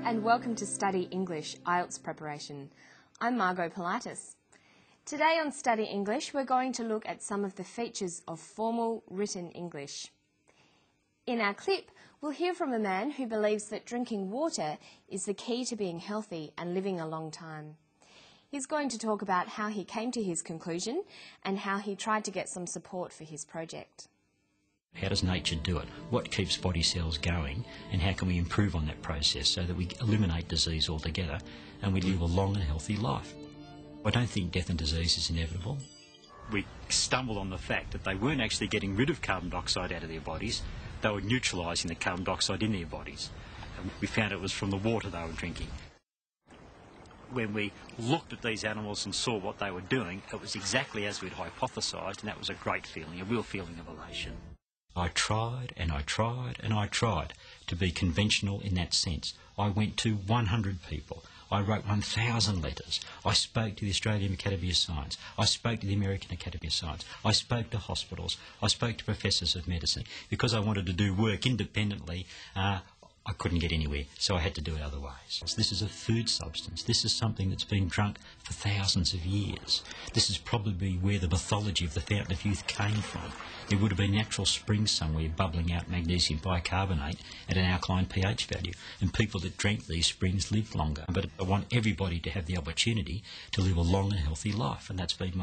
and welcome to Study English IELTS preparation. I'm Margot Pilatus. Today on Study English we're going to look at some of the features of formal written English. In our clip we'll hear from a man who believes that drinking water is the key to being healthy and living a long time. He's going to talk about how he came to his conclusion and how he tried to get some support for his project. How does nature do it? What keeps body cells going, and how can we improve on that process so that we eliminate disease altogether and we live a long and healthy life? I don't think death and disease is inevitable. We stumbled on the fact that they weren't actually getting rid of carbon dioxide out of their bodies, they were neutralising the carbon dioxide in their bodies. And we found it was from the water they were drinking. When we looked at these animals and saw what they were doing, it was exactly as we'd hypothesised, and that was a great feeling, a real feeling of elation. I tried and I tried and I tried to be conventional in that sense. I went to 100 people. I wrote 1,000 letters. I spoke to the Australian Academy of Science. I spoke to the American Academy of Science. I spoke to hospitals. I spoke to professors of medicine. Because I wanted to do work independently, I couldn't get anywhere, so I had to do it other ways. This is a food substance. This is something that's been drunk for thousands of years. This is probably where the mythology of the Fountain of Youth came from. There would have been natural springs somewhere bubbling out magnesium bicarbonate at an alkaline pH value, and people that drank these springs lived longer. But I want everybody to have the opportunity to live a long and healthy life, and that's been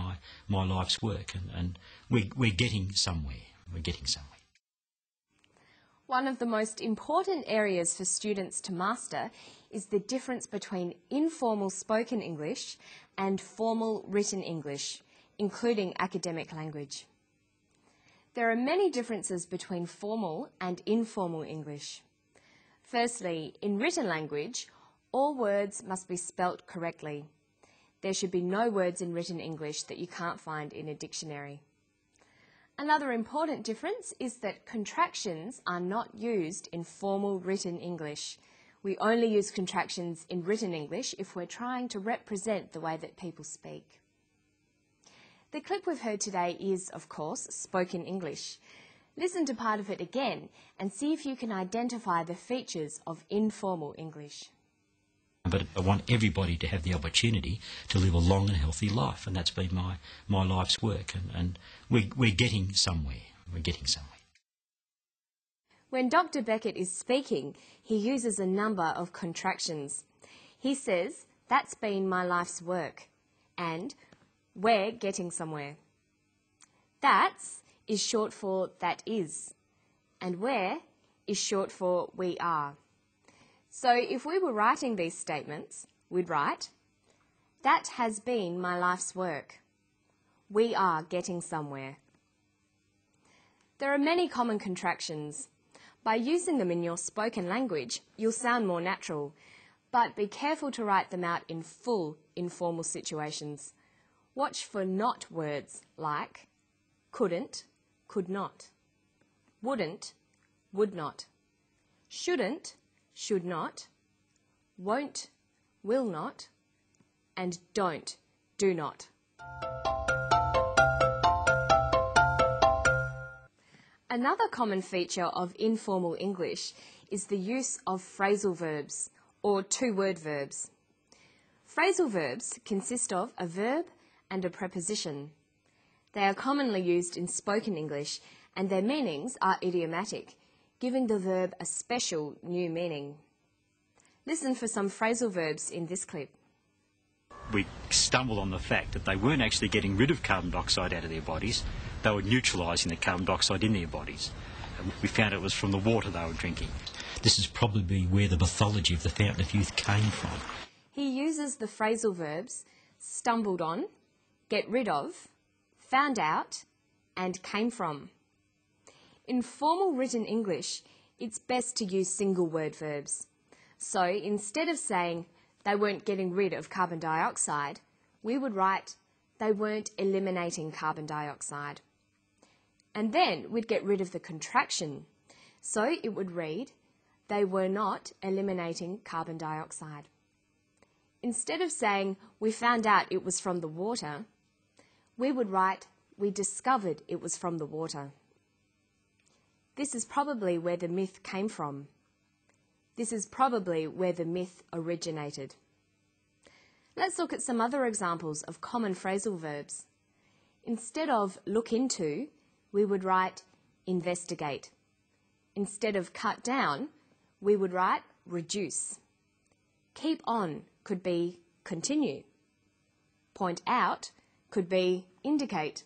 my life's work, and we're getting somewhere. We're getting somewhere. One of the most important areas for students to master is the difference between informal spoken English and formal written English, including academic language. There are many differences between formal and informal English. Firstly, in written language, all words must be spelt correctly. There should be no words in written English that you can't find in a dictionary. Another important difference is that contractions are not used in formal written English. We only use contractions in written English if we're trying to represent the way that people speak. The clip we've heard today is, of course, spoken English. Listen to part of it again and see if you can identify the features of informal English. But I want everybody to have the opportunity to live a long and healthy life, and that's been my life's work, and we're getting somewhere. We're getting somewhere. When Dr. Beckett is speaking, he uses a number of contractions. He says, "That's been my life's work," and "We're getting somewhere." That's is short for that is, and where is short for we are. So if we were writing these statements, we'd write, "That has been my life's work. We are getting somewhere." There are many common contractions. By using them in your spoken language, you'll sound more natural, but be careful to write them out in full informal situations. Watch for not words like couldn't, could not, wouldn't, would not, shouldn't, should not, won't, will not, and don't, do not. Another common feature of informal English is the use of phrasal verbs, or two-word verbs. Phrasal verbs consist of a verb and a preposition. They are commonly used in spoken English, and their meanings are idiomatic, giving the verb a special new meaning. Listen for some phrasal verbs in this clip. We stumbled on the fact that they weren't actually getting rid of carbon dioxide out of their bodies, they were neutralising the carbon dioxide in their bodies. And we found it was from the water they were drinking. This is probably where the mythology of the Fountain of Youth came from. He uses the phrasal verbs stumbled on, get rid of, found out, and came from. In formal written English, it's best to use single word verbs. So instead of saying they weren't getting rid of carbon dioxide, we would write they weren't eliminating carbon dioxide. And then we'd get rid of the contraction. So it would read they were not eliminating carbon dioxide. Instead of saying we found out it was from the water, we would write we discovered it was from the water. This is probably where the myth came from. This is probably where the myth originated. Let's look at some other examples of common phrasal verbs. Instead of look into, we would write investigate. Instead of cut down, we would write reduce. Keep on could be continue. Point out could be indicate.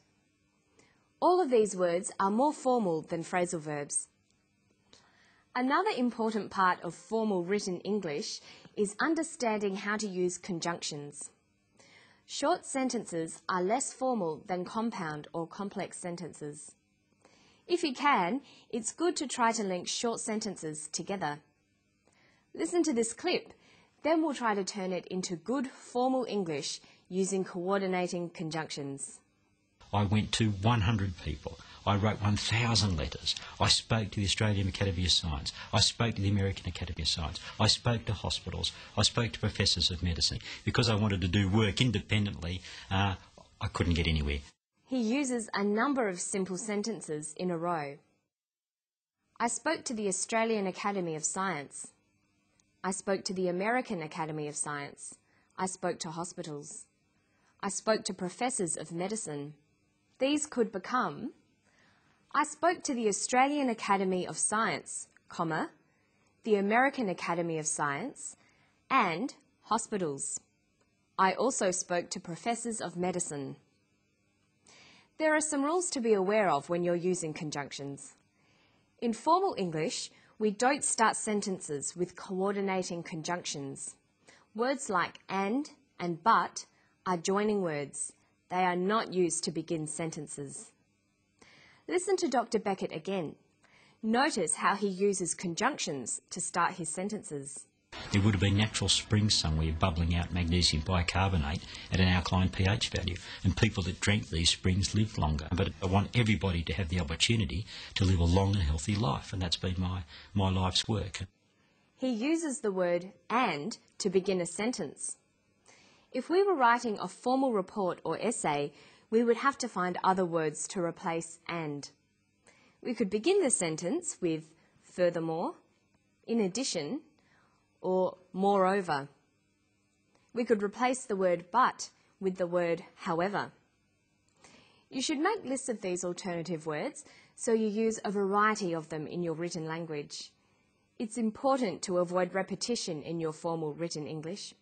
All of these words are more formal than phrasal verbs. Another important part of formal written English is understanding how to use conjunctions. Short sentences are less formal than compound or complex sentences. If you can, it's good to try to link short sentences together. Listen to this clip, then we'll try to turn it into good formal English using coordinating conjunctions. I went to 100 people. I wrote 1,000 letters. I spoke to the Australian Academy of Science. I spoke to the American Academy of Science. I spoke to hospitals. I spoke to professors of medicine. Because I wanted to do work independently, I couldn't get anywhere. He uses a number of simple sentences in a row. I spoke to the Australian Academy of Science. I spoke to the American Academy of Science. I spoke to hospitals. I spoke to professors of medicine. These could become, I spoke to the Australian Academy of Science, comma, the American Academy of Science, and hospitals. I also spoke to professors of medicine. There are some rules to be aware of when you're using conjunctions. In formal English, we don't start sentences with coordinating conjunctions. Words like and but are joining words. They are not used to begin sentences. Listen to Dr. Beckett again. Notice how he uses conjunctions to start his sentences. There would have been natural springs somewhere bubbling out magnesium bicarbonate at an alkaline pH value, and people that drank these springs lived longer. But I want everybody to have the opportunity to live a long and healthy life, and that's been my life's work. He uses the word and to begin a sentence. If we were writing a formal report or essay, we would have to find other words to replace and. We could begin the sentence with furthermore, in addition, or moreover. We could replace the word but with the word however. You should make lists of these alternative words so you use a variety of them in your written language. It's important to avoid repetition in your formal written English.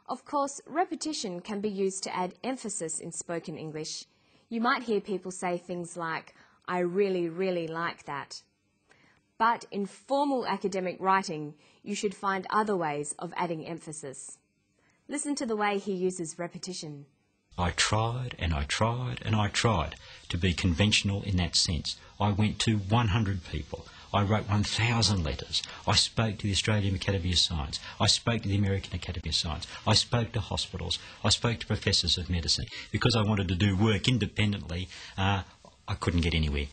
Of course, repetition can be used to add emphasis in spoken English. You might hear people say things like, I really, really like that. But in formal academic writing, you should find other ways of adding emphasis. Listen to the way he uses repetition. I tried and I tried and I tried to be conventional in that sense. I went to 100 people. I wrote 1,000 letters. I spoke to the Australian Academy of Science. I spoke to the American Academy of Science. I spoke to hospitals. I spoke to professors of medicine. Because I wanted to do work independently, I couldn't get anywhere.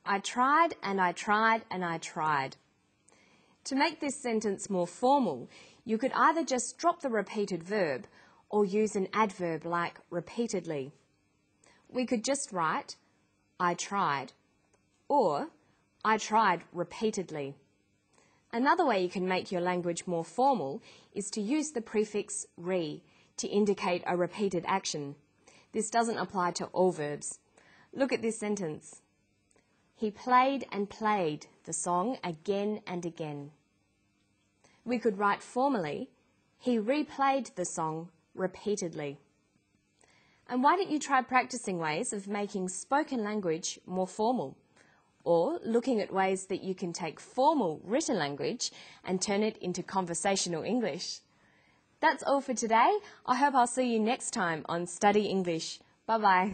I tried and I tried and I tried. To make this sentence more formal, you could either just drop the repeated verb or use an adverb like repeatedly. We could just write, I tried, or I tried repeatedly. Another way you can make your language more formal is to use the prefix re to indicate a repeated action. This doesn't apply to all verbs. Look at this sentence. He played and played the song again and again. We could write formally, he replayed the song repeatedly. And why don't you try practicing ways of making spoken language more formal? Or looking at ways that you can take formal written language and turn it into conversational English. That's all for today. I hope I'll see you next time on Study English. Bye-bye.